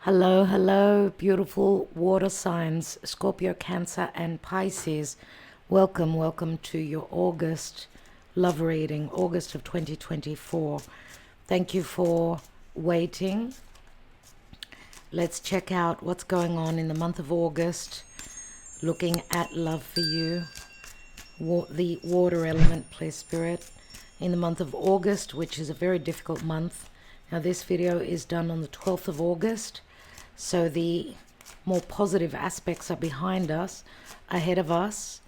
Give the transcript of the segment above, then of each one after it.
Hello, hello, beautiful water signs, Scorpio, Cancer, and Pisces. Welcome, welcome to your August love reading, August of 2024. Thank you for waiting. Let's check out what's going on in the month of August. Looking at love for you, the water element, please, Spirit. In the month of August, which is a very difficult month. Now, this video is done on the 12th of August. So the more positive aspects are behind us, ahead of us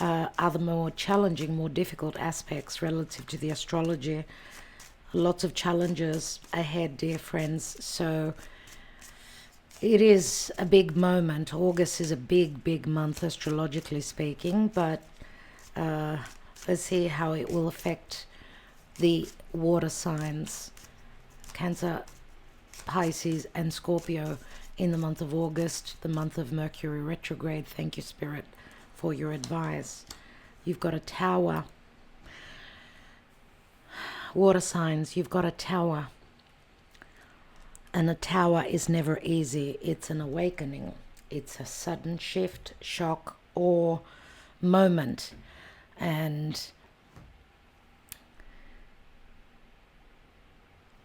are the more challenging, more difficult aspects relative to the astrology. Lots of challenges ahead, dear friends. So it is a big moment. August is a big, big month, astrologically speaking, but let's see how it will affect the water signs, Cancer, Pisces, and Scorpio in the month of August, the month of Mercury retrograde. Thank you, Spirit, for your advice. You've got a tower. Water signs, you've got a tower. And a tower is never easy. It's an awakening. It's a sudden shift, shock, or moment. And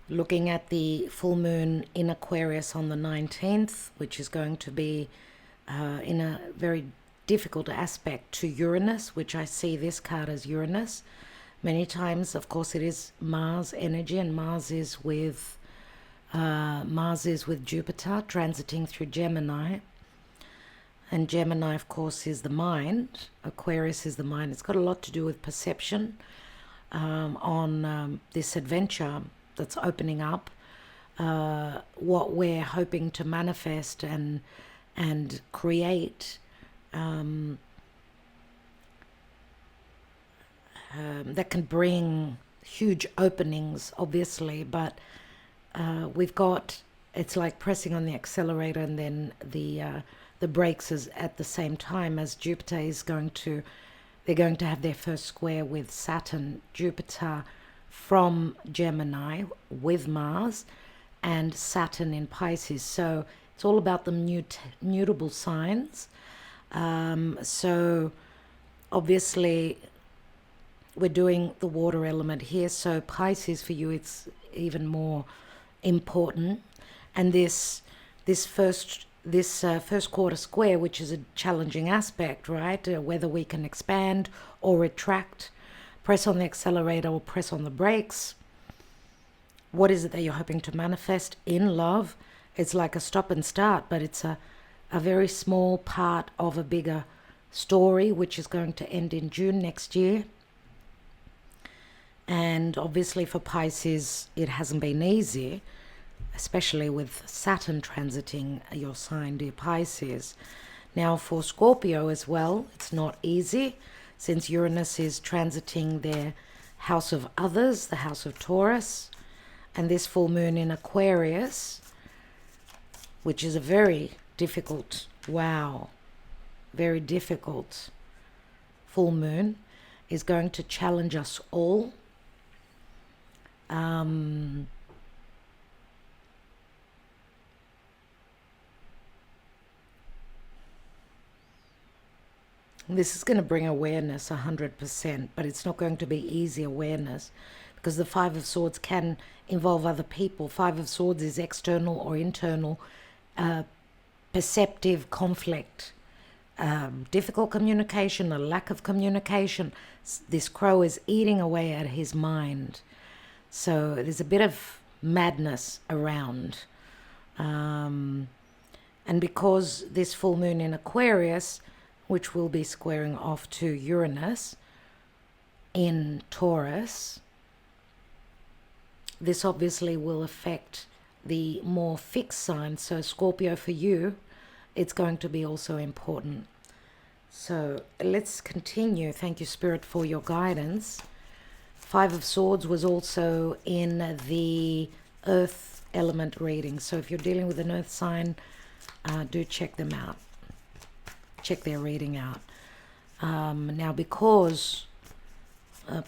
looking at the full moon in Aquarius on the 19th, which is going to be in a very difficult aspect to Uranus, which I see this card as Uranus. Many times, of course, it is Mars energy, and Mars is with Jupiter transiting through Gemini. And Gemini, of course, is the mind. Aquarius is the mind. It's got a lot to do with perception on this adventure that's opening up, what we're hoping to manifest and create, that can bring huge openings, obviously, but we've got, it's like pressing on the accelerator and then the brakes is at the same time, as Jupiter is they're going to have their first square with Saturn, Jupiter from Gemini with Mars, and Saturn in Pisces. So it's all about the mutable signs. So obviously we're doing the water element here. So Pisces for you, it's even more important. And this first quarter square, which is a challenging aspect, right? Whether we can expand or retract, press on the accelerator or press on the brakes. What is it that you're hoping to manifest in love? It's like a stop and start, but it's a very small part of a bigger story, which is going to end in June next year. And obviously for Pisces, it hasn't been easy, especially with Saturn transiting your sign, dear Pisces. Now for Scorpio as well, it's not easy, since Uranus is transiting their house of others, the house of Taurus, and this full moon in Aquarius, which is a very difficult, very difficult full moon, is going to challenge us all. This is going to bring awareness 100%, but it's not going to be easy awareness, because the Five of Swords can involve other people. Five of Swords is external or internal, perceptive conflict, difficult communication, a lack of communication. This crow is eating away at his mind. So there's a bit of madness around. And because this full moon in Aquarius, which will be squaring off to Uranus in Taurus, this obviously will affect the more fixed signs. So Scorpio, for you, it's going to be also important. So let's continue. Thank you, Spirit, for your guidance. Five of Swords was also in the Earth element reading. So if you're dealing with an Earth sign, do check them out. Check their reading out. Now, because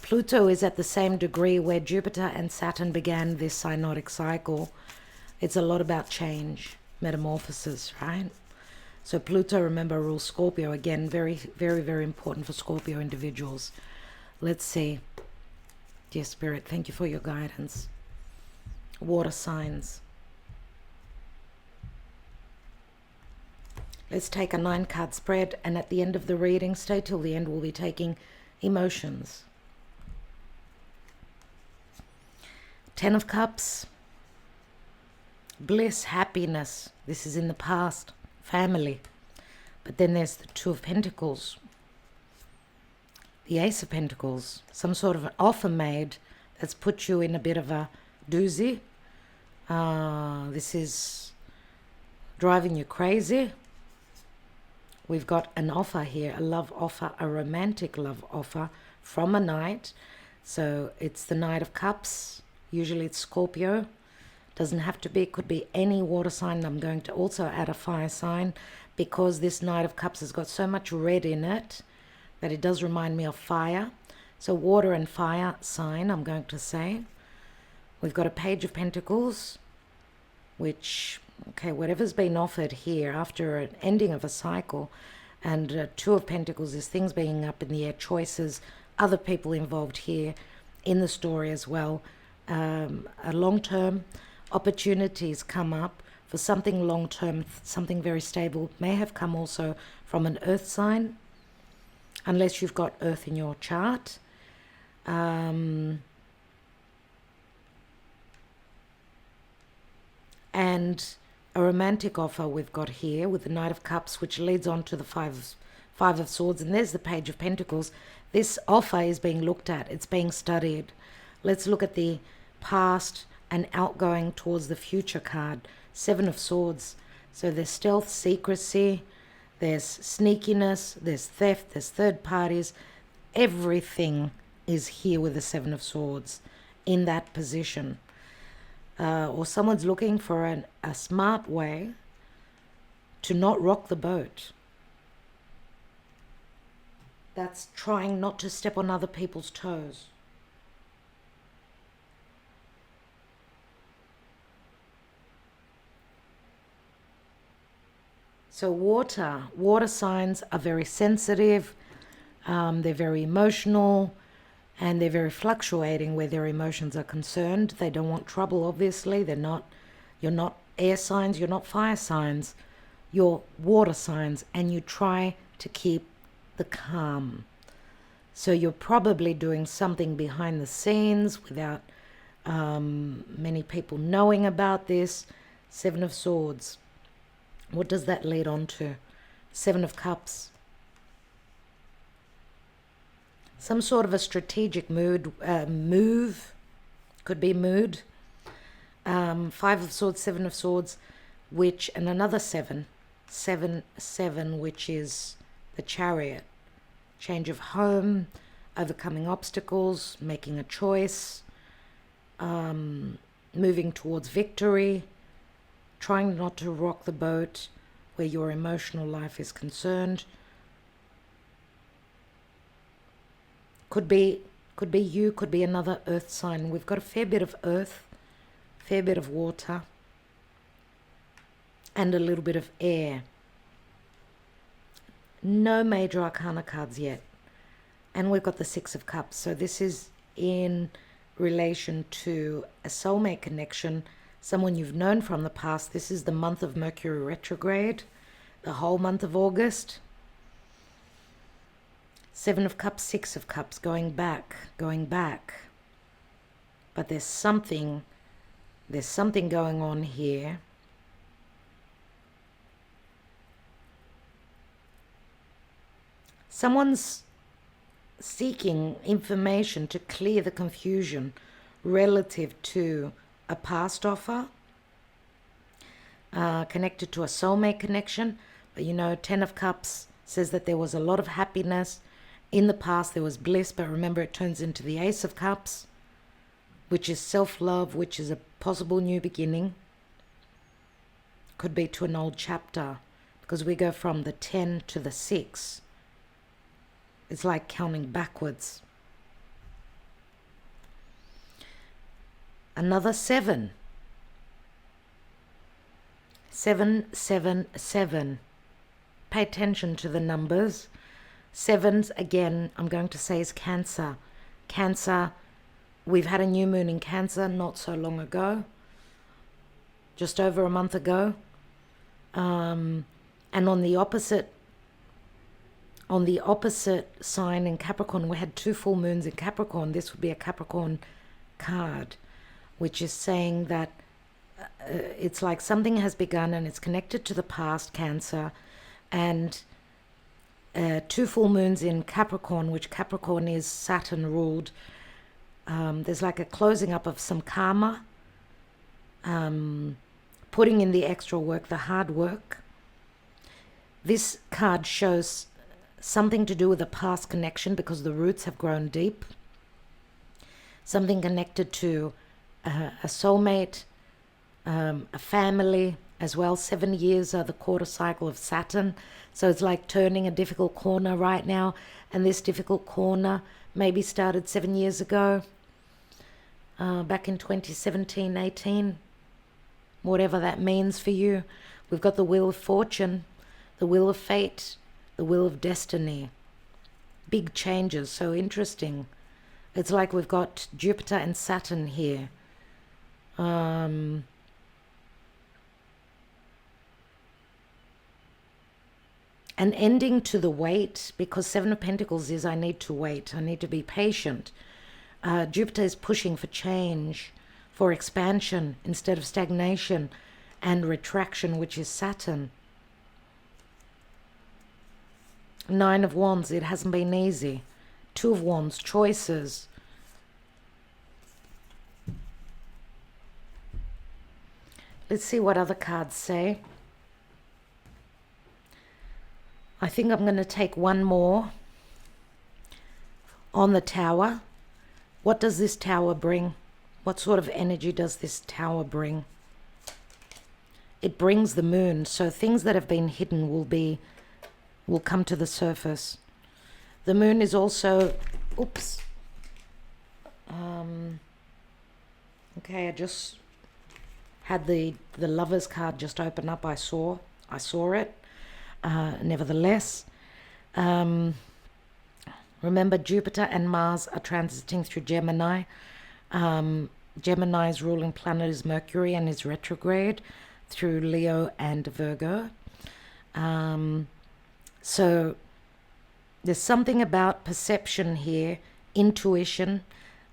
Pluto is at the same degree where Jupiter and Saturn began this synodic cycle, it's a lot about change. metamorphosis, right? So Pluto, remember, rules Scorpio. Again, very, very, very important for Scorpio individuals. Let's see. Dear Spirit, thank you for your guidance. Water signs. Let's take a 9-card spread, and at the end of the reading, stay till the end, we'll be taking emotions. 10 of Cups. Bliss, happiness. This is in the past. Family. But then there's the 2 of Pentacles. The Ace of Pentacles. Some sort of an offer made that's put you in a bit of a doozy. This is driving you crazy. We've got an offer here, a love offer, a romantic love offer from a knight. So it's the Knight of Cups. Usually it's Scorpio. Doesn't have to be. It could be any water sign. I'm going to also add a fire sign because this Knight of Cups has got so much red in it that it does remind me of fire. So water and fire sign, I'm going to say. We've got a Page of Pentacles, which, okay, whatever's been offered here after an ending of a cycle, and 2 of Pentacles is things being up in the air, choices, other people involved here in the story as well. A long-term opportunities come up for something long-term, something very stable. May have come also from an earth sign, unless you've got earth in your chart. And a romantic offer we've got here with the Knight of Cups, which leads on to the Five of Swords, and there's the Page of Pentacles. This offer is being looked at. It's being studied. Let's look at the past and outgoing towards the future card. 7 of Swords. So there's stealth, secrecy, there's sneakiness, there's theft, there's third parties. Everything is here with the 7 of Swords in that position. Or someone's looking for a smart way to not rock the boat. That's trying not to step on other people's toes. So water signs are very sensitive, they're very emotional, and they're very fluctuating where their emotions are concerned. They don't want trouble, obviously. You're not air signs, you're not fire signs, you're water signs, and you try to keep the calm. So you're probably doing something behind the scenes without many people knowing about this. 7 of Swords. What does that lead on to? 7 of Cups. Some sort of a strategic move. Could be mood. 5 of Swords, 7 of Swords, which, and another 7. 7, which is the Chariot. Change of home, overcoming obstacles, making a choice, moving towards victory, trying not to rock the boat where your emotional life is concerned. Could be you, could be another earth sign. We've got a fair bit of earth, fair bit of water, and a little bit of air. No major arcana cards yet. And we've got the 6 of Cups. So this is in relation to a soulmate connection, someone you've known from the past. This is the month of Mercury retrograde, the whole month of August. 7 of Cups, 6 of Cups, going back. But there's something going on here. Someone's seeking information to clear the confusion relative to a past offer, connected to a soulmate connection. But you know, 10 of Cups says that there was a lot of happiness in the past. There was bliss, but remember, it turns into the Ace of Cups, which is self-love, which is a possible new beginning. Could be to an old chapter, because we go from the 10 to the 6. It's like counting backwards. Another 7. 777. Pay attention to the numbers. Sevens, again, I'm going to say is Cancer. Cancer, we've had a new moon in Cancer not so long ago, just over a month ago. And on the opposite sign in Capricorn, we had 2 full moons in Capricorn. This would be a Capricorn card, which is saying that it's like something has begun and it's connected to the past, Cancer, and 2 full moons in Capricorn, which Capricorn is Saturn ruled. There's like a closing up of some karma, putting in the extra work, the hard work. This card shows something to do with a past connection because the roots have grown deep. Something connected to a soulmate, a family as well. 7 years are the quarter cycle of Saturn. So it's like turning a difficult corner right now. And this difficult corner maybe started 7 years ago, back in 2017, 18, whatever that means for you. We've got the Wheel of Fortune, the Wheel of Fate, the Wheel of Destiny. Big changes, so interesting. It's like we've got Jupiter and Saturn here. An ending to the wait, because 7 of Pentacles is I need to wait. I need to be patient. Jupiter is pushing for change, for expansion instead of stagnation and retraction, which is Saturn. 9 of Wands, it hasn't been easy. 2 of Wands, choices. Let's see what other cards say. I think I'm going to take one more on the Tower. What does this Tower bring? What sort of energy does this Tower bring? It brings the Moon, so things that have been hidden will come to the surface. The Moon is also, oops. Okay, I just had the Lovers card just open up. I saw it. Nevertheless, remember Jupiter and Mars are transiting through Gemini. Gemini's ruling planet is Mercury and is retrograde through Leo and Virgo. So there's something about perception here, intuition,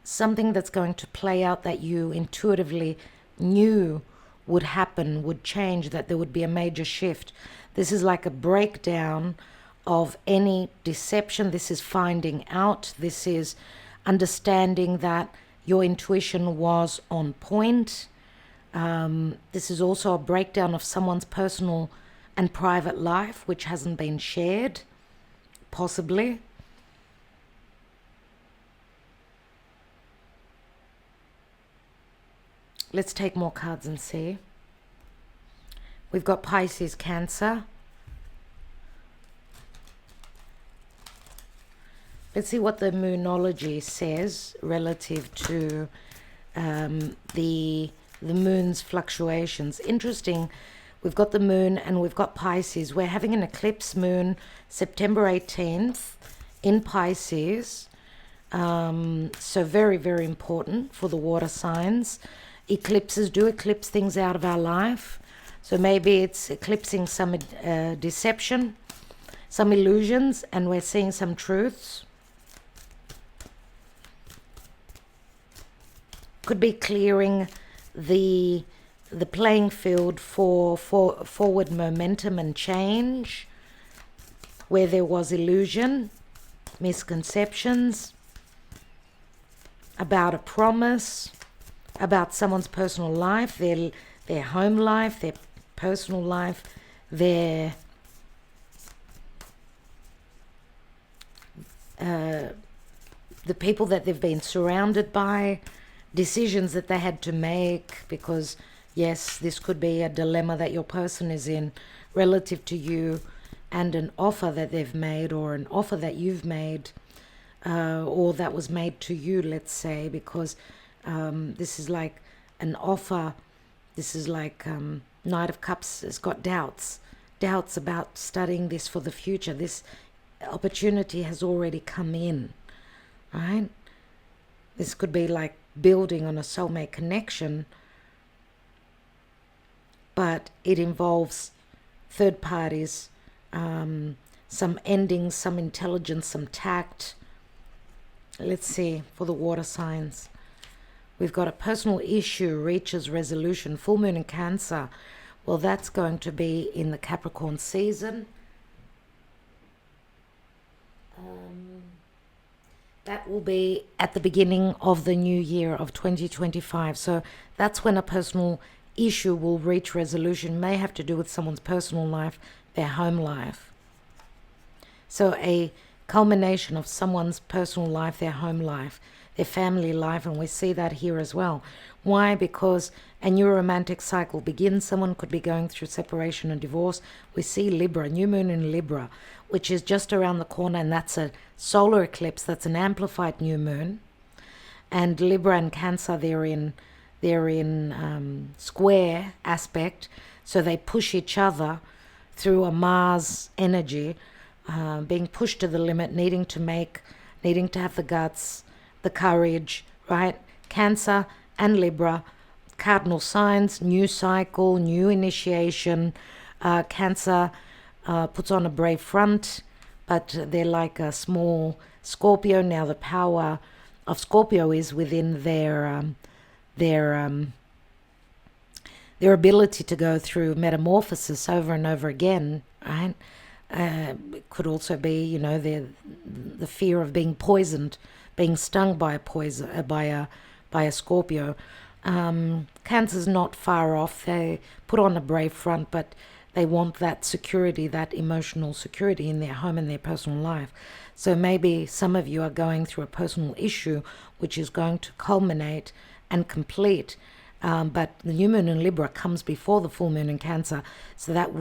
something that's going to play out that you intuitively knew would happen, would change, that there would be a major shift. This is like a breakdown of any deception. This is finding out. This is understanding that your intuition was on point. This is also a breakdown of someone's personal and private life, which hasn't been shared, possibly. Let's take more cards and see. We've got Pisces, Cancer. Let's see what the Moonology says relative to the Moon's fluctuations. Interesting. We've got the Moon and we've got Pisces. We're having an eclipse moon September 18th in Pisces. So very, very important for the water signs. Eclipses do eclipse things out of our life. So maybe it's eclipsing some deception, some illusions, and we're seeing some truths. Could be clearing the playing field for forward momentum and change, where there was illusion, misconceptions about a promise, about someone's personal life, their home life, their personal life, their the people that they've been surrounded by, decisions that they had to make, because yes, this could be a dilemma that your person is in relative to you and an offer that they've made, or an offer that you've made, or that was made to you, let's say, because this is like an offer. This is like Knight of Cups has got doubts about studying this for the future. This opportunity has already come in, right? This could be like building on a soulmate connection, but it involves third parties, some endings, some intelligence, some tact. Let's see, for the water signs. We've got a personal issue reaches resolution. Full moon in Cancer. Well, that's going to be in the Capricorn season. That will be at the beginning of the new year of 2025. So that's when a personal issue will reach resolution. May have to do with someone's personal life, their home life. So a culmination of someone's personal life, their home life, their family life, and we see that here as well. Why? Because a new romantic cycle begins. Someone could be going through separation and divorce. We see Libra, new moon in Libra, which is just around the corner, and that's a solar eclipse. That's an amplified new moon. And Libra and Cancer, they're in square aspect, so they push each other through a Mars energy, being pushed to the limit, needing to have the guts, the courage, right? Cancer and Libra, cardinal signs, new cycle, new initiation. Cancer puts on a brave front, but they're like a small Scorpio. Now the power of Scorpio is within their ability to go through metamorphosis over and over again, right? It could also be, the fear of being poisoned, being stung by a Scorpio. Cancer's not far off. They put on a brave front, but they want that security, that emotional security in their home and their personal life. So maybe some of you are going through a personal issue which is going to culminate and complete. But the new moon in Libra comes before the full moon in Cancer. So that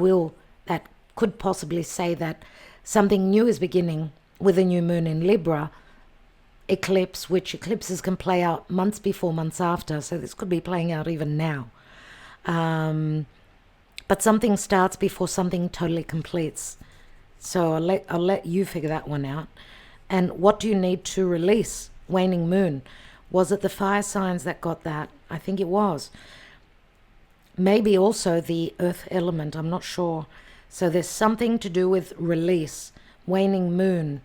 could possibly say that something new is beginning with a new moon in Libra eclipse, which eclipses can play out months before, months after. So this could be playing out even now. But something starts before something totally completes. So I'll let you figure that one out. And what do you need to release? Waning moon. Was it the fire signs that got that? I think it was. Maybe also the earth element. I'm not sure. So there's something to do with release. Waning moon.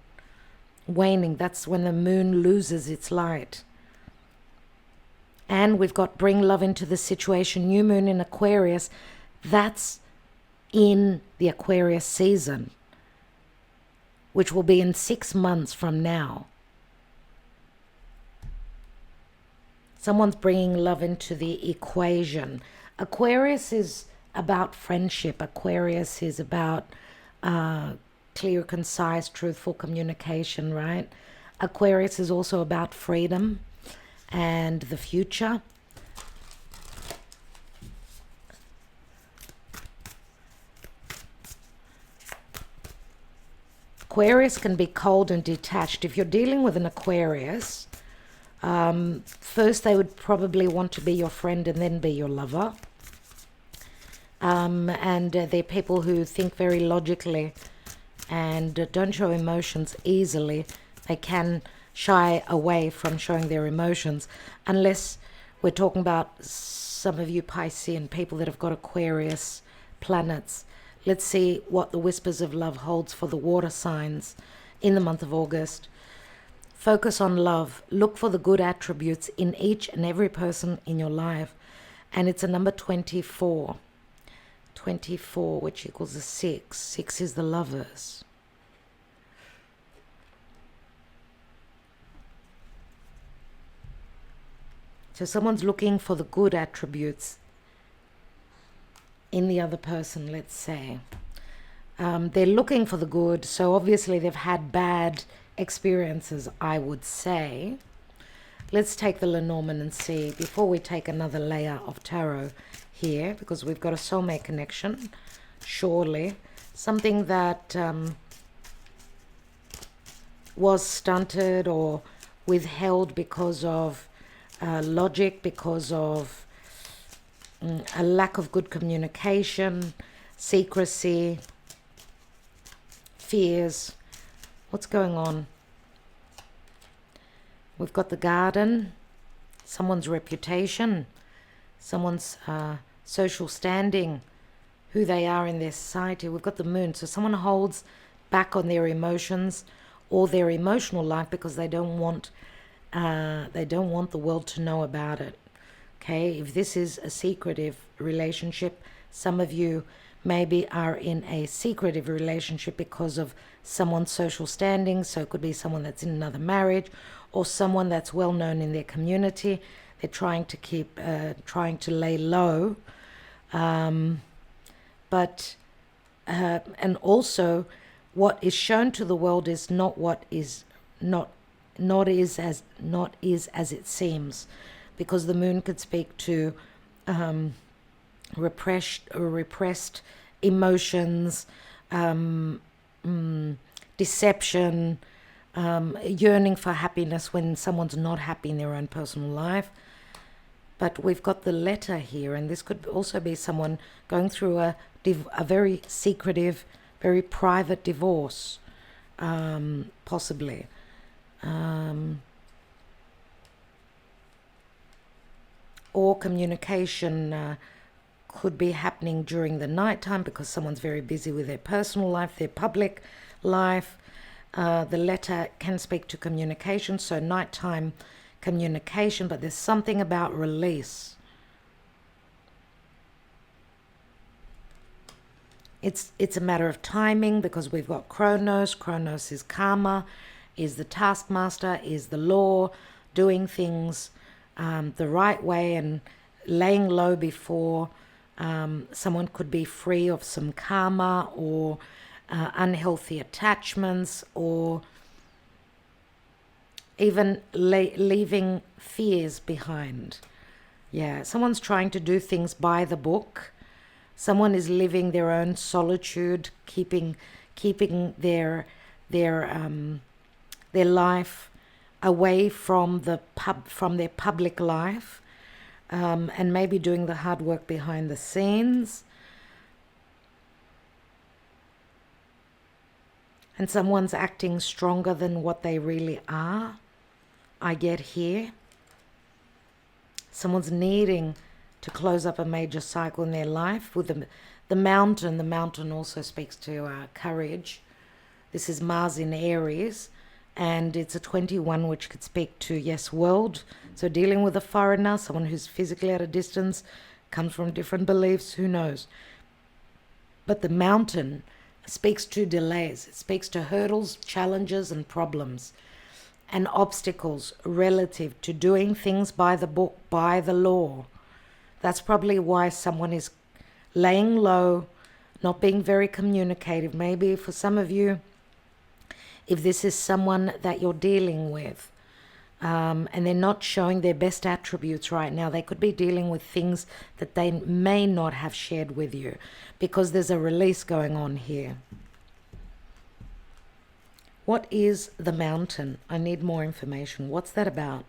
Waning, that's when the moon loses its light. And we've got bring love into the situation. New moon in Aquarius. That's in the Aquarius season, which will be in 6 months from now. Someone's bringing love into the equation. Aquarius is about friendship. Aquarius is about clear, concise, truthful communication, right? Aquarius is also about freedom and the future. Aquarius can be cold and detached. If you're dealing with an Aquarius, first they would probably want to be your friend and then be your lover. And they're people who think very logically and don't show emotions easily. They can shy away from showing their emotions unless we're talking about some of you Piscean people that have got Aquarius planets. Let's see what the Whispers of Love holds for the water signs in the month of August. Focus on love. Look for the good attributes in each and every person in your life. And it's a number 24. 24, which equals a 6. 6 is the lovers. So someone's looking for the good attributes in the other person, let's say. They're looking for the good, so obviously they've had bad experiences, I would say. Let's take the Lenormand and see, before we take another layer of tarot here, because we've got a soulmate connection, surely. Something that was stunted or withheld because of logic, because of a lack of good communication, secrecy, fears. What's going on? We've got the garden, someone's reputation, someone's social standing, who they are in their society. We've got the moon, so someone holds back on their emotions or their emotional life because they don't want the world to know about it. Okay, if this is a secretive relationship, some of you maybe are in a secretive relationship because of someone's social standing. So it could be someone that's in another marriage or someone that's well known in their community. They're trying to lay low. And also what is shown to the world is not what is not is as it seems, because the moon could speak to repressed emotions, deception, yearning for happiness when someone's not happy in their own personal life. But we've got the letter here, and this could also be someone going through a very secretive, very private divorce, possibly. Or communication could be happening during the nighttime because someone's very busy with their personal life, their public life. The letter can speak to communication, so nighttime communication, but there's something about release. It's a matter of timing because we've got Chronos. Chronos is karma, is the taskmaster, is the law, doing things the right way and laying low before someone could be free of some karma or unhealthy attachments, or even leaving fears behind. Yeah, someone's trying to do things by the book. Someone is living their own solitude, keeping their life away from their public life, and maybe doing the hard work behind the scenes. And someone's acting stronger than what they really are, I get here. Someone's needing to close up a major cycle in their life. With the mountain. The mountain also speaks to courage. This is Mars in Aries, and it's a 21, which could speak to, yes, world. So dealing with a foreigner, someone who's physically at a distance, comes from different beliefs, who knows. But the mountain speaks to delays. It speaks to hurdles, challenges, and problems, and obstacles relative to doing things by the book, by the law. That's probably why someone is laying low, not being very communicative. Maybe for some of you, if this is someone that you're dealing with, and they're not showing their best attributes right now, they could be dealing with things that they may not have shared with you because there's a release going on here. What is the mountain? I need more information. What's that about?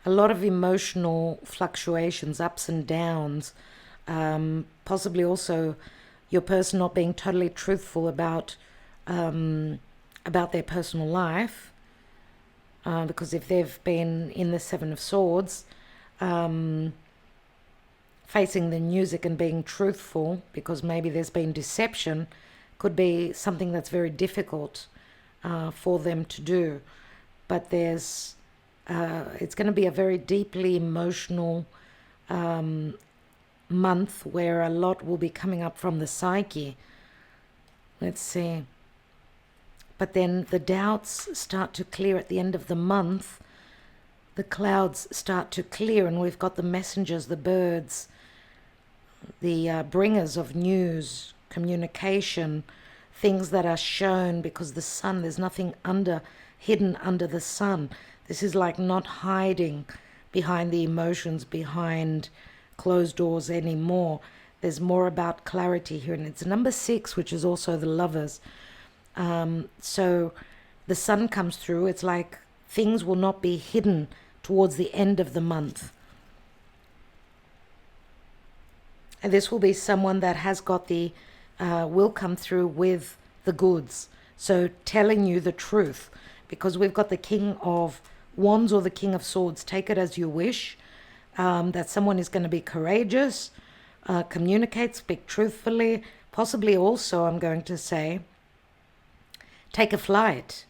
A lot of emotional fluctuations, ups and downs, possibly also your person not being totally truthful about their personal life, because if they've been in the Seven of Swords, facing the music and being truthful, because maybe there's been deception, could be something that's very difficult for them to do. But it's going to be a very deeply emotional month where a lot will be coming up from the psyche. Let's see. But then the doubts start to clear at the end of the month. The clouds start to clear, and we've got the messengers, the birds, the bringers of news, communication, things that are shown, because the sun, there's nothing hidden under the sun. This is like not hiding behind the emotions, behind closed doors anymore. There's more about clarity here, and it's number 6, which is also the Lovers. So the sun comes through. It's like things will not be hidden towards the end of the month. And this will be someone that has got the, will come through with the goods. So telling you the truth, because we've got the King of Wands or the King of Swords. Take it as you wish. That someone is going to be courageous, communicate, speak truthfully, possibly also, I'm going to say, take a flight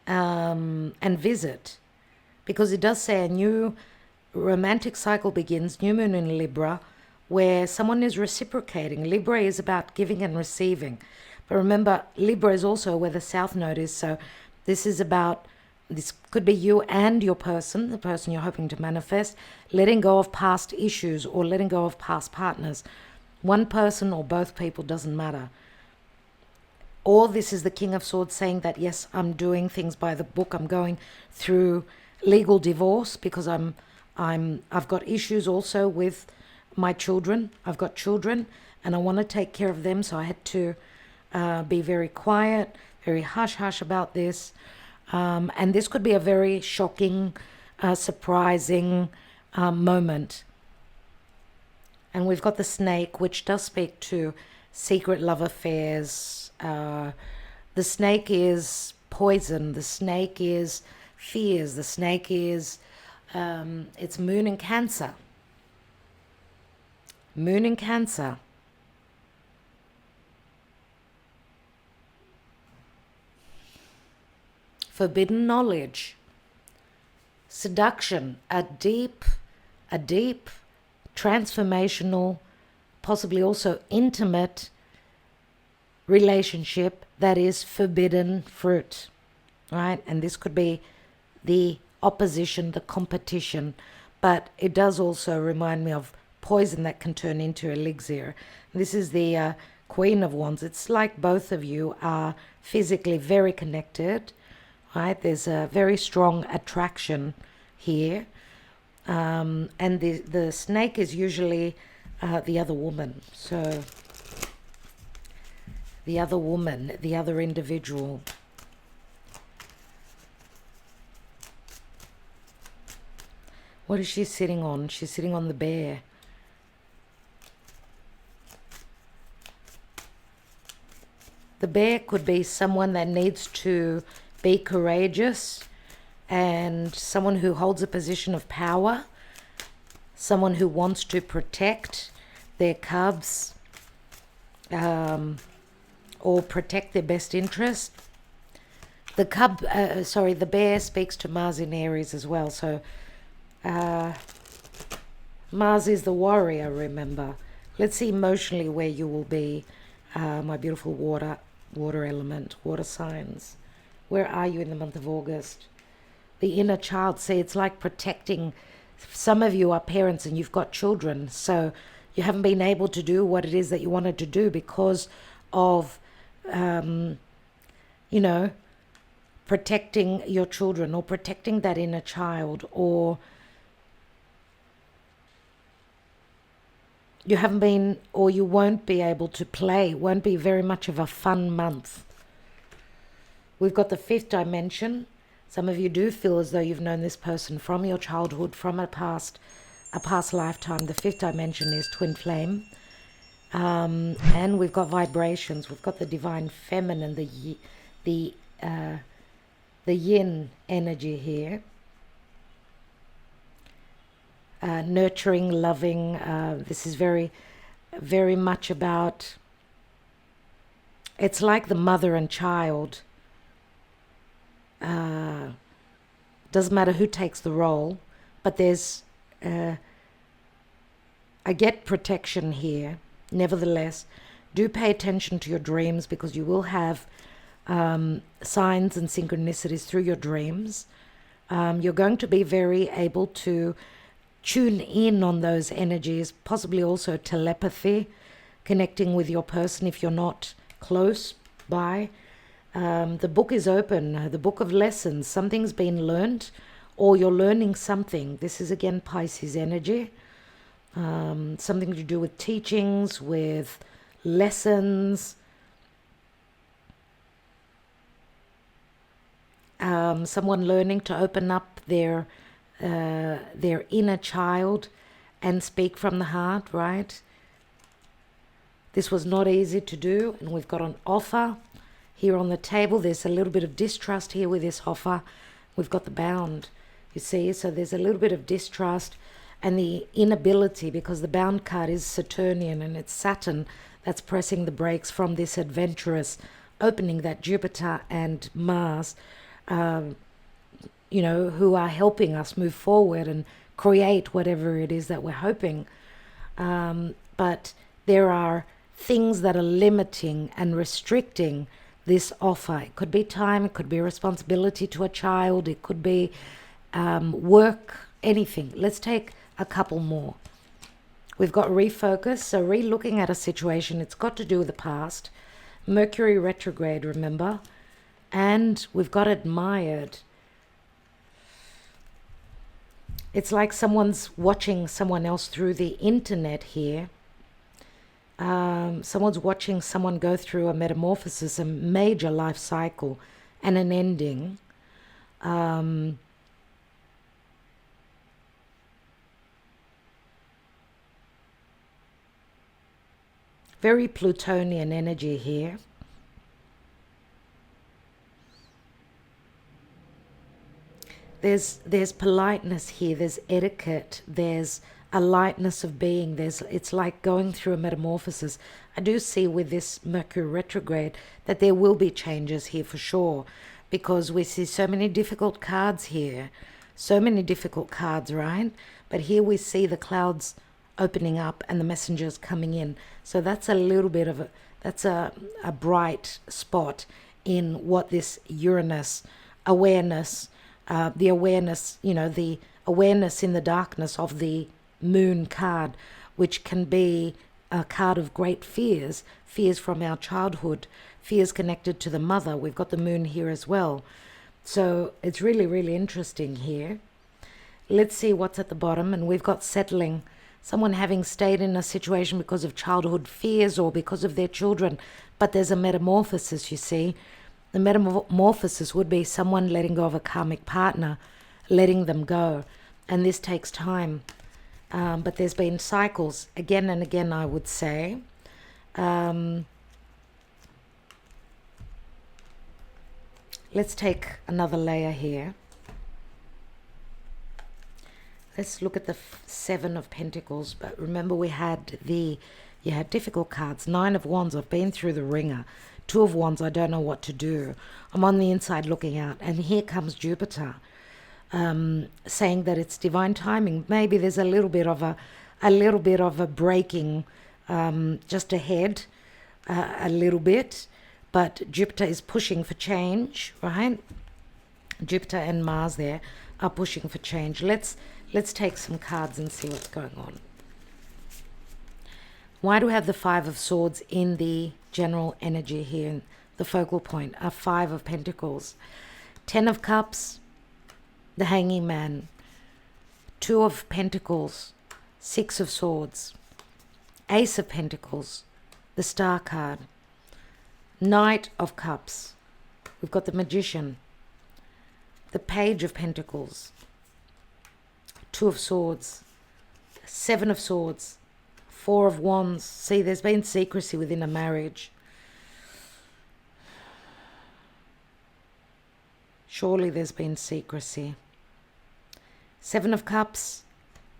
and visit. Because it does say a new romantic cycle begins, new moon in Libra, where someone is reciprocating. Libra is about giving and receiving. But remember, Libra is also where the South Node is. So this is about, this could be you and your person, the person you're hoping to manifest, letting go of past issues or letting go of past partners. One person or both people, doesn't matter. Or this is the King of Swords saying that, yes, I'm doing things by the book. I'm going through legal divorce because I've got issues also with my children. I've got children and I want to take care of them. So I had to be very quiet, very hush-hush about this. And this could be a very shocking, surprising moment. And we've got the snake, which does speak to secret love affairs. The snake is poison. The snake is fears. The snake is, it's moon in Cancer. Moon in Cancer. Forbidden knowledge. Seduction. A deep, transformational, possibly also intimate relationship that is forbidden fruit, right? And this could be the opposition, the competition, but it does also remind me of poison that can turn into elixir. This is the Queen of Wands. It's like both of you are physically very connected, right? There's a very strong attraction here. And the snake is usually the other woman. So the other woman, the other individual. What is she sitting on? She's sitting on the bear. The bear could be someone that needs to be courageous and someone who holds a position of power, someone who wants to protect their cubs or protect their best interest. The bear speaks to Mars in Aries as well. So Mars is the warrior, remember. Let's see emotionally where you will be, my beautiful water element, water signs. Where are you in the month of August? The inner child, see, it's like protecting. Some of you are parents and you've got children, so you haven't been able to do what it is that you wanted to do because of, protecting your children or protecting that inner child, or you haven't been, or you won't be able to play. Won't be very much of a fun month. We've got the fifth dimension. Some of you do feel as though you've known this person from your childhood, from a past lifetime. The fifth dimension is twin flame. And we've got vibrations. We've got the divine feminine, the yin energy here. Nurturing, loving. This is very, very much about, it's like the mother and child. Doesn't matter who takes the role, but there's, I get protection here. Nevertheless, do pay attention to your dreams because you will have signs and synchronicities through your dreams. You're going to be very able to tune in on those energies, possibly also telepathy, connecting with your person if you're not close by. The book is open, the book of lessons. Something's been learned or you're learning something. This is again Pisces energy. Something to do with teachings, with lessons. someone learning to open up their inner child and speak from the heart, right? This was not easy to do, and we've got an offer here on the table. There's a little bit of distrust here with this offer. We've got the bound, you see, so there's a little bit of distrust and the inability, because the bound card is Saturnian and it's Saturn that's pressing the brakes from this adventurous opening that Jupiter and Mars, who are helping us move forward and create whatever it is that we're hoping. But there are things that are limiting and restricting this offer. It could be time, it could be responsibility to a child, it could be work, anything. Let's take a couple more. We've got refocus, so re-looking at a situation. It's got to do with the past. Mercury retrograde, remember? And we've got admired. It's like someone's watching someone else through the internet here. Someone's watching someone go through a metamorphosis, a major life cycle, and an ending. Very Plutonian energy here. There's politeness here, there's etiquette, there's a lightness of being. It's like going through a metamorphosis. I do see with this Mercury retrograde that there will be changes here for sure, because we see so many difficult cards here, so many difficult cards, right? But here we see the clouds opening up and the messengers coming in. So that's a little bit of a bright spot in what this Uranus awareness, the awareness, the awareness in the darkness of the moon card, which can be a card of great fears from our childhood, fears connected to the mother. We've got the moon here as well. So it's really, really interesting here. Let's see what's at the bottom. And we've got settling. Someone having stayed in a situation because of childhood fears or because of their children. But there's a metamorphosis, you see. The metamorphosis would be someone letting go of a karmic partner, letting them go. And this takes time. But there's been cycles again and again, I would say. Let's take another layer here. Let's look at the Seven of Pentacles. But remember, you had difficult cards. Nine of Wands, I've been through the ringer. Two of Wands, I don't know what to do. I'm on the inside looking out. And here comes Jupiter, saying that it's divine timing. Maybe there's a little bit of a breaking just ahead, a little bit. But Jupiter is pushing for change, right? Jupiter and Mars there are pushing for change. Let's take some cards and see what's going on. Why do we have the Five of Swords in the general energy here? The focal point, a Five of Pentacles. 10 of Cups, the Hanging Man. 2 of Pentacles, 6 of Swords. Ace of Pentacles, the Star card. Knight of Cups. We've got the Magician. The Page of Pentacles. 2 of Swords. 7 of Swords. 4 of Wands. See, there's been secrecy within a marriage. Surely there's been secrecy. 7 of Cups,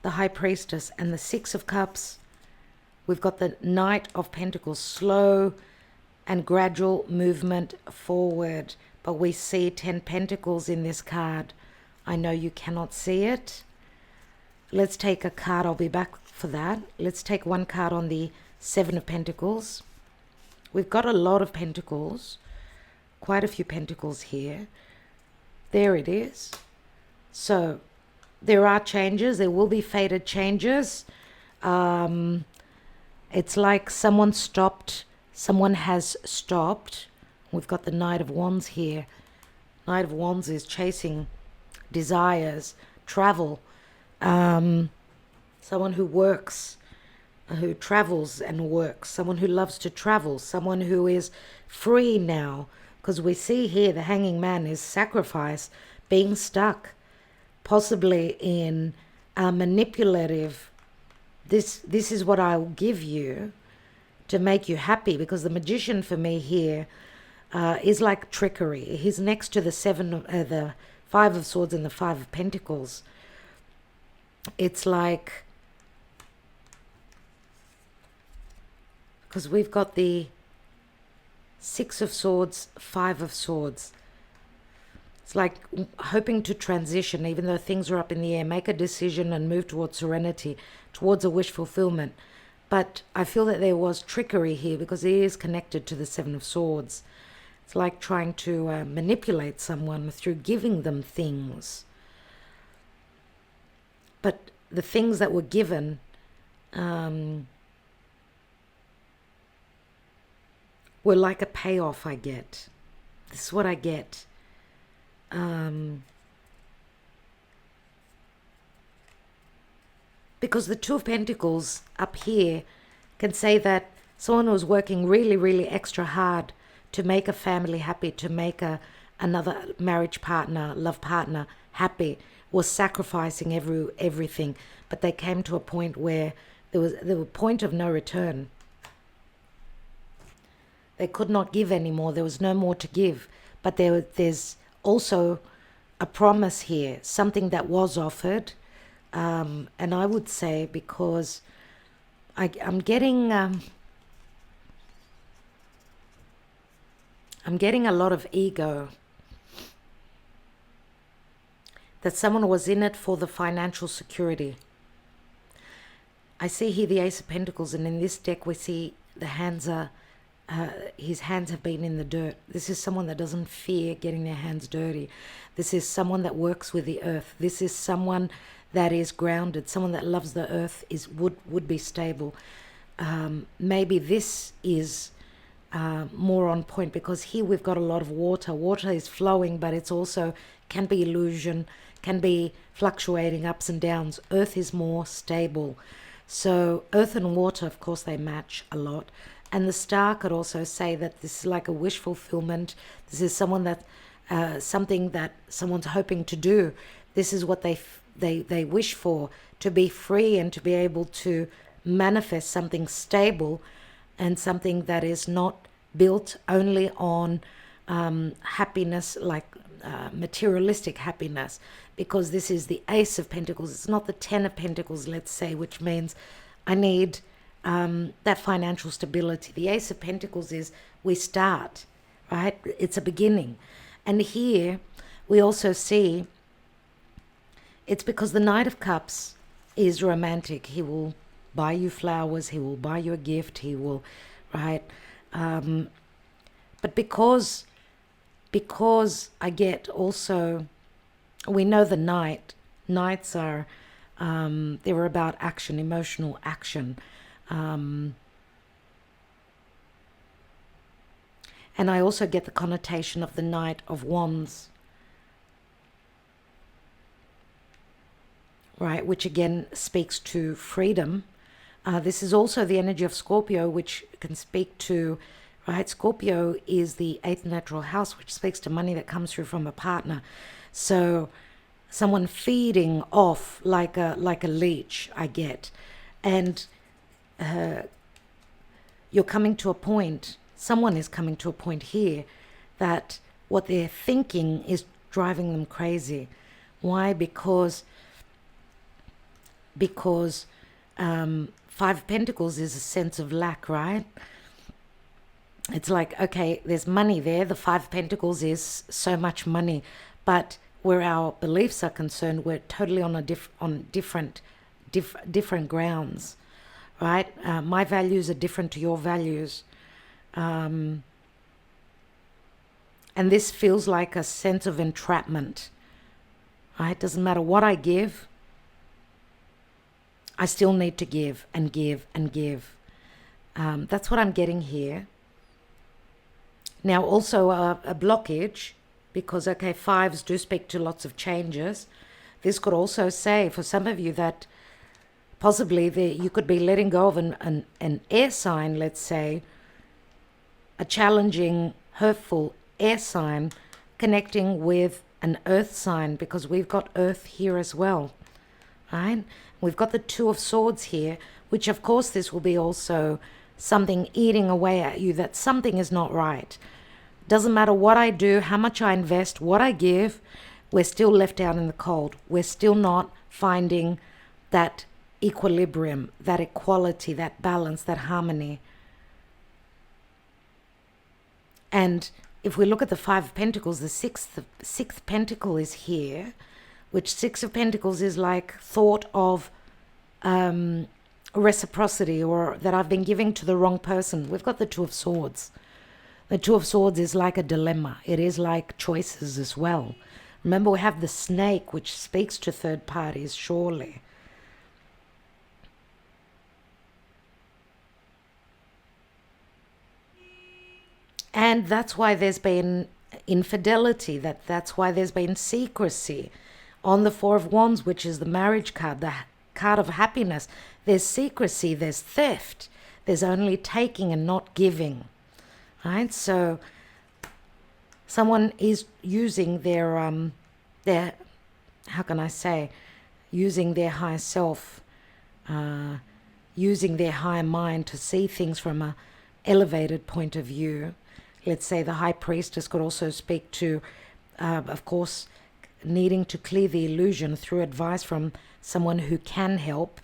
the High Priestess, and the 6 of Cups. We've got the Knight of Pentacles, slow and gradual movement forward. But we see 10 Pentacles in this card. I know you cannot see it. Let's take a card. I'll be back for that. Let's take one card on the 7 of Pentacles. We've got a lot of Pentacles. Quite a few Pentacles here. There it is. So there are changes. There will be fated changes. It's like someone stopped. Someone has stopped. We've got the Knight of Wands here. Knight of Wands is chasing desires, travel. Someone who works, who travels and works. Someone who loves to travel. Someone who is free now Because we see here the hanging man is sacrifice, being stuck, possibly in a manipulative, this is what I'll give you to make you happy, because the magician for me here is like trickery. He's next to the Five of Swords and the Five of Pentacles. It's like, because we've got the Six of Swords, Five of Swords. It's like hoping to transition, even though things are up in the air, make a decision and move towards serenity, towards a wish fulfillment. But I feel that there was trickery here because it is connected to the Seven of Swords. It's like trying to manipulate someone through giving them things. But the things that were given were like a payoff I get. This is what I get. Because the Two of Pentacles up here can say that someone was working really, really extra hard to make a family happy, to make another marriage partner, love partner happy, was sacrificing everything. But they came to a point where there was a point of no return. They could not give anymore. There was no more to give. But there's also a promise here, something that was offered. And I would say, because I'm getting a lot of ego. That someone was in it for the financial security. I see here the Ace of Pentacles, and in this deck we see the hands are, his hands have been in the dirt. This is someone that doesn't fear getting their hands dirty. This is someone that works with the earth. This is someone that is grounded. Someone that loves the earth, would be stable. Maybe this is more on point, because here we've got a lot of water. Water is flowing, but it's also can be illusion, can be fluctuating ups and downs. Earth is more stable. So earth and water, of course, they match a lot. And the star could also say that this is like a wish fulfillment. This is someone that something that someone's hoping to do. This is what they wish for, to be free and to be able to manifest something stable and something that is not built only on happiness, like materialistic happiness, because this is the Ace of Pentacles. It's not the Ten of Pentacles, let's say, which means I need that financial stability. The Ace of Pentacles is we start, right? It's a beginning. And here we also see it's because the Knight of Cups is romantic. He will buy you flowers. He will buy you a gift. He will, right? But because I get also, we know the Knights are, they're about action, emotional action. And I also get the connotation of the Knight of Wands, right, which again speaks to freedom. This is also the energy of Scorpio, which can speak to, right, Scorpio is the 8th natural house, which speaks to money that comes through from a partner. So someone feeding off like a leech, I get. And you're coming to a point, someone is coming to a point here that what they're thinking is driving them crazy. Why? Because Five of Pentacles is a sense of lack, right? It's like, okay, there's money there. The Five of Pentacles is so much money, but where our beliefs are concerned, we're totally on different grounds, right? My values are different to your values. And this feels like a sense of entrapment, right? Doesn't matter what I give, I still need to give and give and give. That's what I'm getting here. Now also a blockage, because, okay, fives do speak to lots of changes. This could also say for some of you that possibly you could be letting go of an air sign, let's say, a challenging, hurtful air sign connecting with an earth sign, because we've got earth here as well, right? We've got the Two of Swords here, which of course this will be also something eating away at you, that something is not right. Doesn't matter what I do, how much I invest, what I give, we're still left out in the cold. We're still not finding that equilibrium, that equality, that balance, that harmony. And if we look at the Five of Pentacles, the sixth pentacle is here, which Six of Pentacles is like thought of reciprocity, or that I've been giving to the wrong person. We've got the Two of Swords. The Two of Swords is like a dilemma. It is like choices as well. Remember, we have the snake, which speaks to third parties, surely. And that's why there's been infidelity, that's why there's been secrecy. On the Four of Wands, which is the marriage card, the card of happiness, there's secrecy, there's theft, there's only taking and not giving, right? So someone is using their how can I say, using their higher self, using their higher mind to see things from a elevated point of view. Let's say the High Priestess could also speak to, of course, needing to clear the illusion through advice from someone who can help,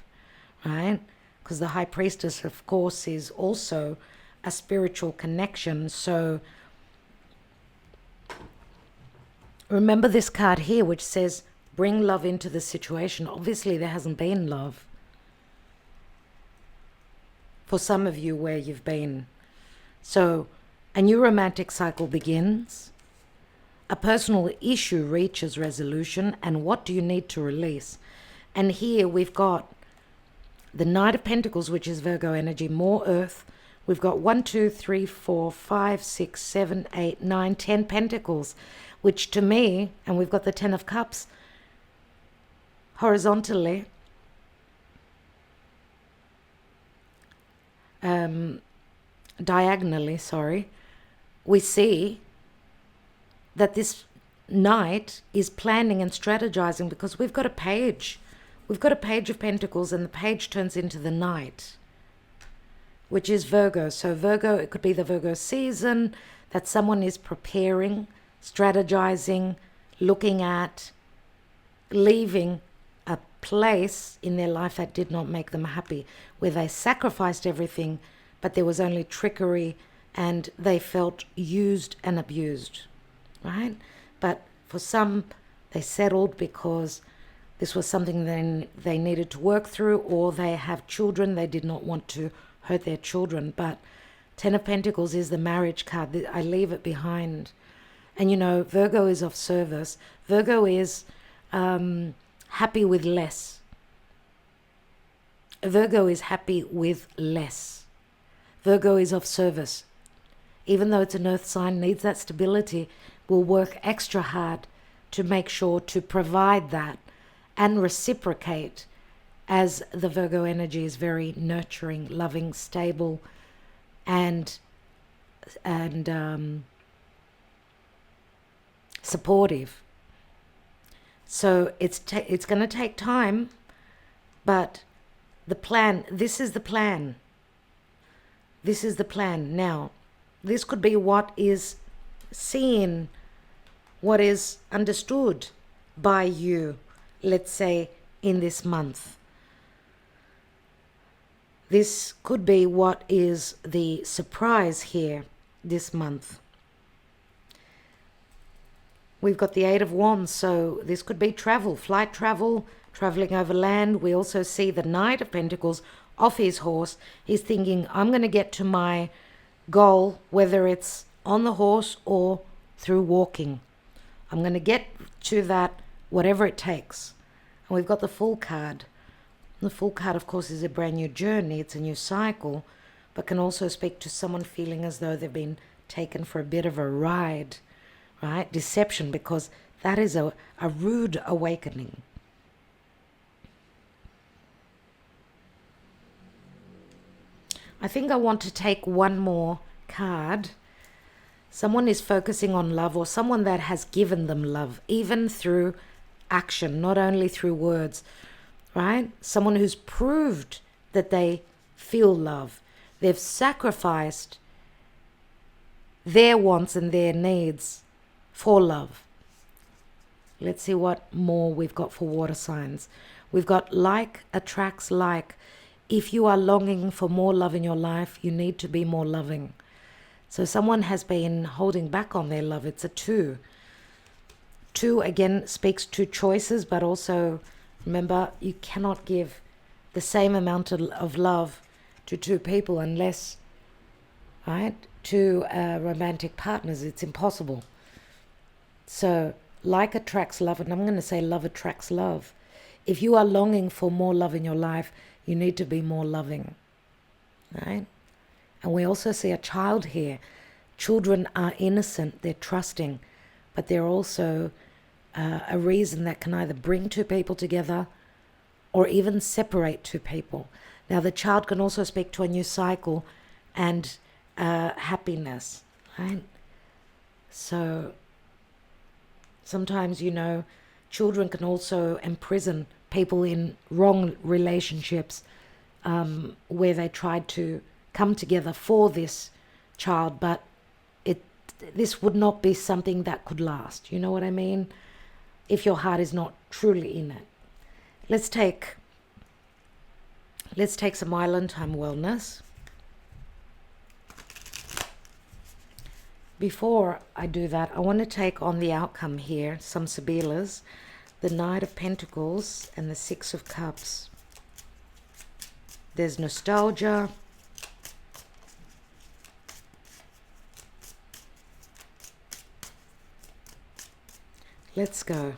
right? Because the High Priestess, of course, is also a spiritual connection. So remember this card here, which says, bring love into the situation. Obviously, there hasn't been love for some of you where you've been. So a new romantic cycle begins. A personal issue reaches resolution. And what do you need to release? And here we've got the Knight of Pentacles, which is Virgo energy, more earth. We've got 1, 2, 3, 4, 5, 6, 7, 8, 9, 10 pentacles, which to me, and we've got the 10 of Cups horizontally. Diagonally, sorry. We see that this Knight is planning and strategizing, because we've got a page. We've got a Page of Pentacles, and the page turns into the Knight, which is Virgo. So Virgo, it could be the Virgo season, that someone is preparing, strategizing, looking at, leaving a place in their life that did not make them happy, where they sacrificed everything, but there was only trickery, and they felt used and abused, right? But for some, they settled because this was something they needed to work through, or they have children. They did not want to hurt their children. But 10 of Pentacles is the marriage card. I leave it behind. And, you know, Virgo is of service. Virgo is happy with less. Virgo is happy with less. Virgo is of service. Even though it's an earth sign, needs that stability, will work extra hard to make sure to provide that and reciprocate, as the Virgo energy is very nurturing, loving, stable, and supportive. So it's going to take time, but the plan, this is the plan. This is the plan. Now, this could be what is seen, what is understood by you, let's say, in this month. This could be what is the surprise here this month. We've got the Eight of Wands, so this could be travel, flight travel, traveling over land. We also see the Knight of Pentacles off his horse. He's thinking, I'm going to get to my goal, whether it's on the horse or through walking. I'm going to get to that, whatever it takes. And we've got the Fool card. The Fool card, of course, is a brand new journey. It's a new cycle, but can also speak to someone feeling as though they've been taken for a bit of a ride, right? Deception, because that is a rude awakening. I think I want to take one more card, Someone is focusing on love, or someone that has given them love, even through action, not only through words, right? Someone who's proved that they feel love. They've sacrificed their wants and their needs for love. Let's see what more we've got for water signs. We've got like attracts like. If you are longing for more love in your life, you need to be more loving. So someone has been holding back on their love. It's a 2. 2 again speaks to choices, but also remember, you cannot give the same amount of love to 2 people unless, right, 2 romantic partners. It's impossible. So like attracts love, and I'm going to say love attracts love. If you are longing for more love in your life, you need to be more loving, right? And we also see a child here. Children are innocent, they're trusting, but they're also a reason that can either bring 2 people together or even separate 2 people. Now, the child can also speak to a new cycle and happiness, right? So sometimes, children can also imprison people in wrong relationships where they tried to come together for this child, but this would not be something that could last. You know what I mean? If your heart is not truly in it. Let's take some island time wellness. Before I do that, I want to take on the outcome here, some Sibilas, the Knight of Pentacles and the 6 of Cups. There's nostalgia. Let's go.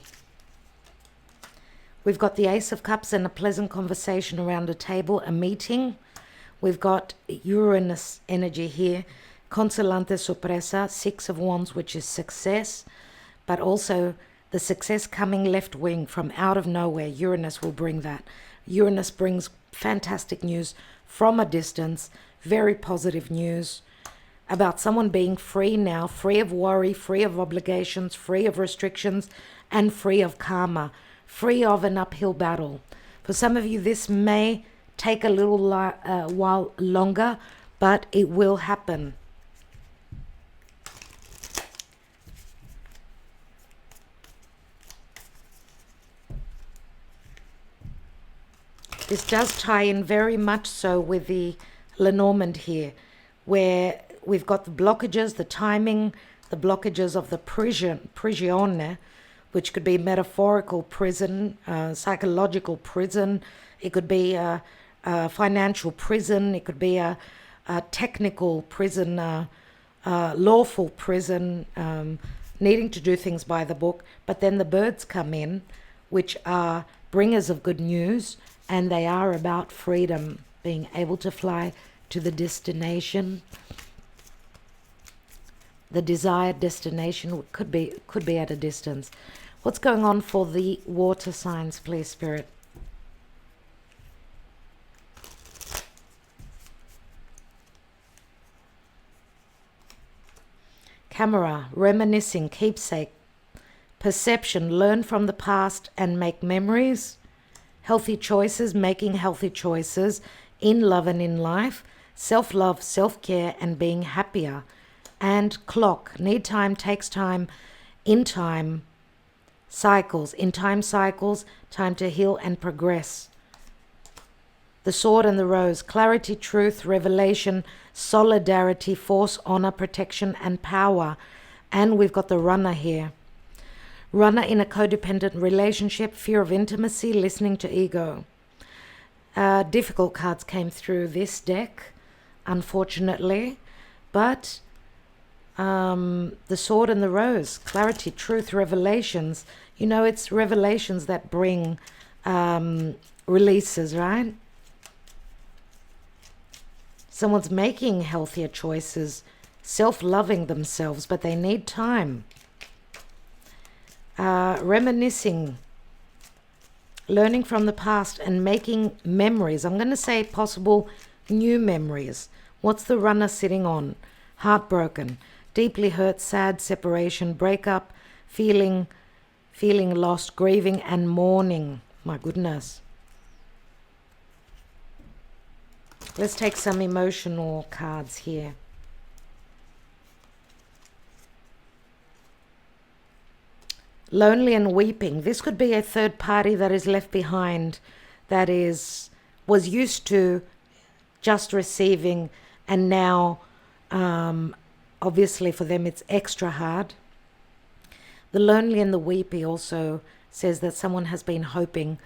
We've got the Ace of Cups and a pleasant conversation around a table, a meeting. We've got Uranus energy here. Consolante sorpresa, 6 of Wands, which is success, but also the success coming left wing from out of nowhere. Uranus will bring that. Uranus brings fantastic news from a distance, very positive news about someone being free now, free of worry, free of obligations, free of restrictions, and free of karma, free of an uphill battle. For some of you, this may take a little while longer, but it will happen. This does tie in very much so with the Lenormand here, where we've got the blockages, the timing, the blockages of the prigione, which could be metaphorical prison, psychological prison. It could be a financial prison. It could be a technical prison, lawful prison, needing to do things by the book. But then the birds come in, which are bringers of good news, and they are about freedom, being able to fly to the destination. The desired destination could be at a distance. What's going on for the water signs, please, Spirit? Camera, reminiscing, keepsake, perception, learn from the past and make memories. Healthy choices, making healthy choices in love and in life. Self-love, self-care, and being happier. And clock, need time, takes time, in time cycles, time to heal and progress. The sword and the rose, clarity, truth, revelation, solidarity, force, honor, protection, and power. And we've got the runner here. Runner in a codependent relationship, fear of intimacy, listening to ego. Difficult cards came through this deck, unfortunately, but the sword and the rose, clarity, truth, revelations. It's revelations that bring releases, right? Someone's making healthier choices, self-loving themselves, but they need time. Reminiscing, learning from the past and making memories. I'm going to say possible new memories. What's the runner sitting on? Heartbroken. deeply hurt, sad, separation, breakup, feeling lost, grieving and mourning. My goodness. Let's take some emotional cards here. Lonely and weeping. This could be a third party that is left behind, that was used to just receiving, and now obviously for them it's extra hard. The lonely and the weepy also says that someone has been hoping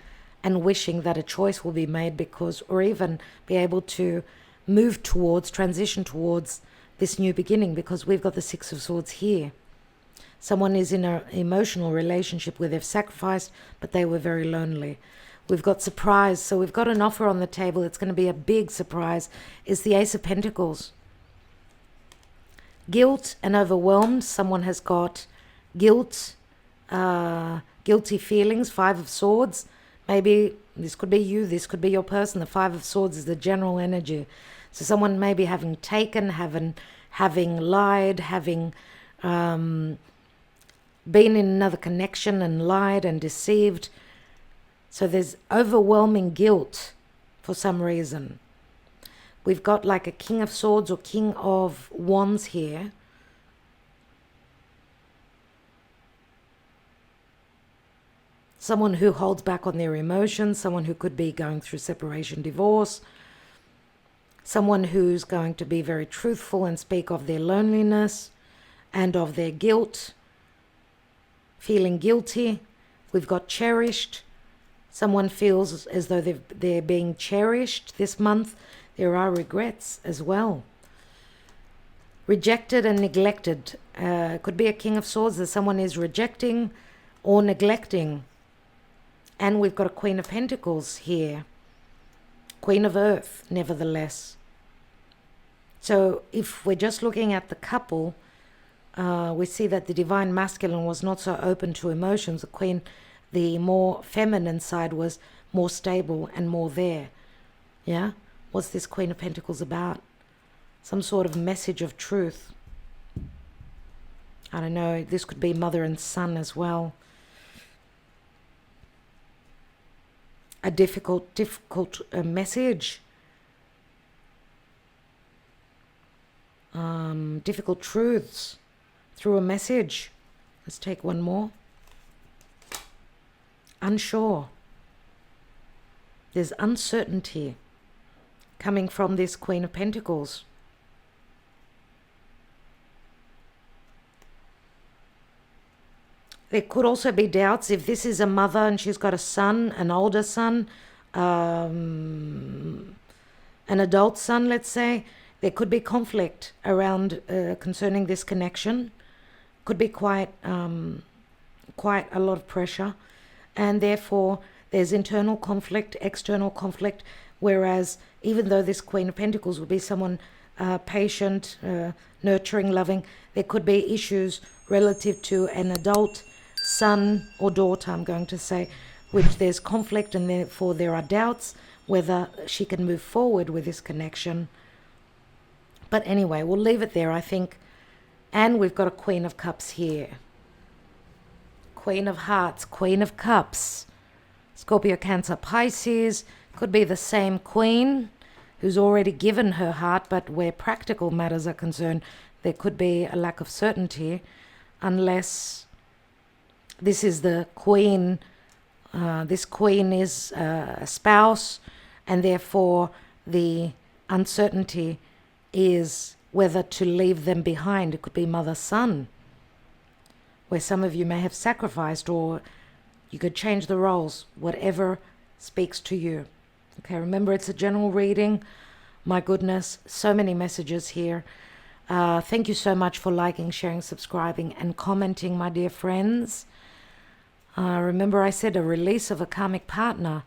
and wishing that a choice will be made, because, or even be able to move towards, transition towards this new beginning, because we've got the Six of Swords here. Someone is in an emotional relationship where they've sacrificed, but they were very lonely. We've got surprise. So we've got an offer on the table. It's going to be a big surprise. It's the Ace of Pentacles. Guilt and overwhelmed. Someone has got guilt, guilty feelings. Five of Swords. Maybe this could be you. This could be your person. The Five of Swords is the general energy. So someone maybe having taken, having lied, having been in another connection and lied and deceived. So there's overwhelming guilt for some reason. We've got like a King of Swords or King of Wands here. Someone who holds back on their emotions, someone who could be going through separation, divorce, someone who's going to be very truthful and speak of their loneliness and of their guilt, feeling guilty. We've got cherished. Someone feels as though they're being cherished this month. There are regrets as well. Rejected and neglected. Could be a King of Swords that someone is rejecting or neglecting. And we've got a Queen of Pentacles here. Queen of Earth, nevertheless. So if we're just looking at the couple, we see that the divine masculine was not so open to emotions. The Queen, the more feminine side, was more stable and more there. Yeah? What's this Queen of Pentacles about? Some sort of message of truth. I don't know. This could be mother and son as well. A difficult message. Difficult truths through a message. Let's take one more. Unsure. There's uncertainty coming from this Queen of Pentacles. There could also be doubts if this is a mother and she's got a son, an older son, an adult son, let's say. There could be conflict around concerning this connection. Could be quite a lot of pressure. And therefore, there's internal conflict, external conflict, whereas even though this Queen of Pentacles would be someone patient, nurturing, loving, there could be issues relative to an adult son or daughter, I'm going to say, which there's conflict, and therefore there are doubts whether she can move forward with this connection. But anyway, we'll leave it there, I think. And we've got a Queen of Cups here. Queen of Hearts, Queen of Cups. Scorpio, Cancer, Pisces. Could be the same queen who's already given her heart, but where practical matters are concerned, there could be a lack of certainty unless this is the queen. This queen is a spouse, and therefore the uncertainty is whether to leave them behind. It could be mother-son, where some of you may have sacrificed, or you could change the roles, whatever speaks to you. Okay, remember, it's a general reading. My goodness, so many messages here. Thank you so much for liking, sharing, subscribing, and commenting, my dear friends. Remember, I said a release of a karmic partner,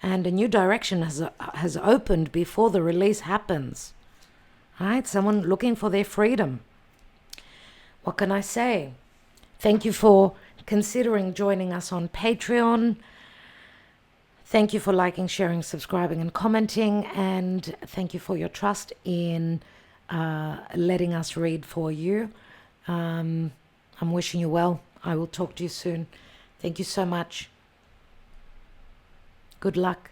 and a new direction has opened before the release happens. All right, someone looking for their freedom. What can I say? Thank you for considering joining us on Patreon. Thank you for liking, sharing, subscribing, and commenting. And thank you for your trust in letting us read for you. I'm wishing you well. I will talk to you soon. Thank you so much. Good luck.